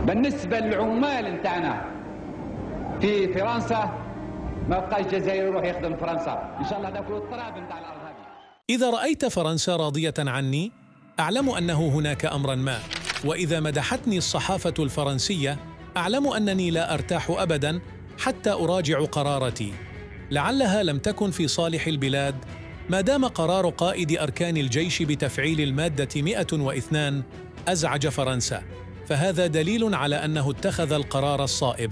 بالنسبة للعمال نتاعنا في فرنسا ما بقاش جزائري يروح يخدم فرنسا، ان شاء الله ناكلوا التراب نتاع الارض هذه. إذا رأيت فرنسا راضية عني أعلم أنه هناك أمرا ما، وإذا مدحتني الصحافة الفرنسية أعلم أنني لا أرتاح أبدا حتى أراجع قرارتي. لعلها لم تكن في صالح البلاد ما دام قرار قائد أركان الجيش بتفعيل المادة 102 أزعج فرنسا، فهذا دليل على أنه اتخذ القرار الصائب.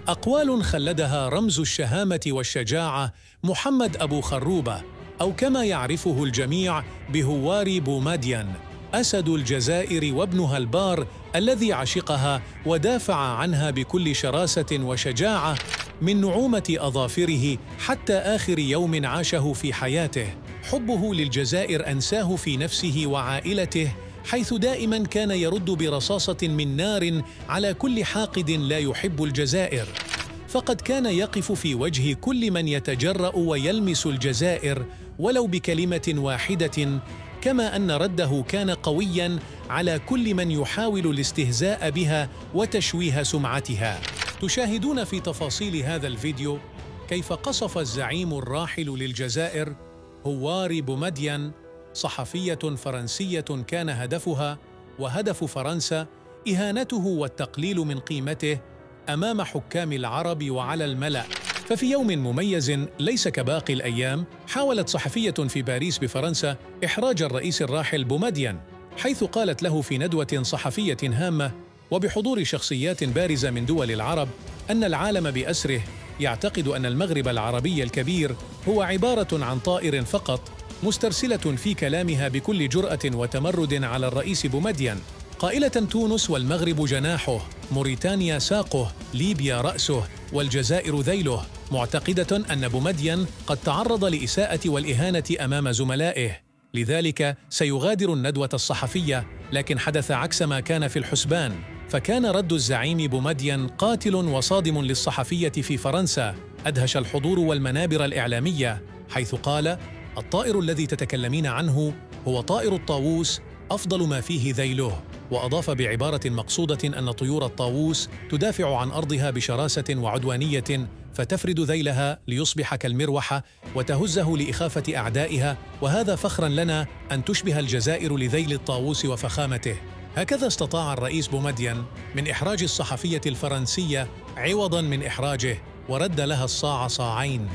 أقوال خلدها رمز الشهامة والشجاعة محمد أبو خروبة، أو كما يعرفه الجميع بهواري بومدين، أسد الجزائر وابنها البار الذي عشقها ودافع عنها بكل شراسة وشجاعة من نعومة أظافره حتى آخر يوم عاشه في حياته. حبه للجزائر أنساه في نفسه وعائلته، حيث دائما كان يرد برصاصة من نار على كل حاقد لا يحب الجزائر، فقد كان يقف في وجه كل من يتجرأ ويلمس الجزائر ولو بكلمة واحدة، كما أن رده كان قوياً على كل من يحاول الاستهزاء بها وتشويه سمعتها. تشاهدون في تفاصيل هذا الفيديو كيف قصف الزعيم الراحل للجزائر هواري بومدين صحفية فرنسية كان هدفها وهدف فرنسا إهانته والتقليل من قيمته أمام حكام العرب وعلى الملأ. ففي يوم مميز ليس كباقي الأيام حاولت صحفية في باريس بفرنسا إحراج الرئيس الراحل بومدين، حيث قالت له في ندوة صحفية هامة وبحضور شخصيات بارزة من دول العرب أن العالم بأسره يعتقد أن المغرب العربي الكبير هو عبارة عن طائر فقط، مسترسلة في كلامها بكل جرأة وتمرد على الرئيس بومدين، قائلة تونس والمغرب جناحه، موريتانيا ساقه، ليبيا رأسه، والجزائر ذيله، معتقدة أن بومدين قد تعرض لإساءة والإهانة أمام زملائه، لذلك سيغادر الندوة الصحفية، لكن حدث عكس ما كان في الحسبان، فكان رد الزعيم بومدين قاتل وصادم للصحفية في فرنسا، أدهش الحضور والمنابر الإعلامية، حيث قال: الطائر الذي تتكلمين عنه هو طائر الطاووس، أفضل ما فيه ذيله. وأضاف بعبارة مقصودة أن طيور الطاووس تدافع عن أرضها بشراسة وعدوانية، فتفرد ذيلها ليصبح كالمروحة وتهزه لإخافة أعدائها، وهذا فخرا لنا أن تشبه الجزائر لذيل الطاووس وفخامته. هكذا استطاع الرئيس بومدين من إحراج الصحفية الفرنسية عوضا من إحراجه، ورد لها الصاع صاعين.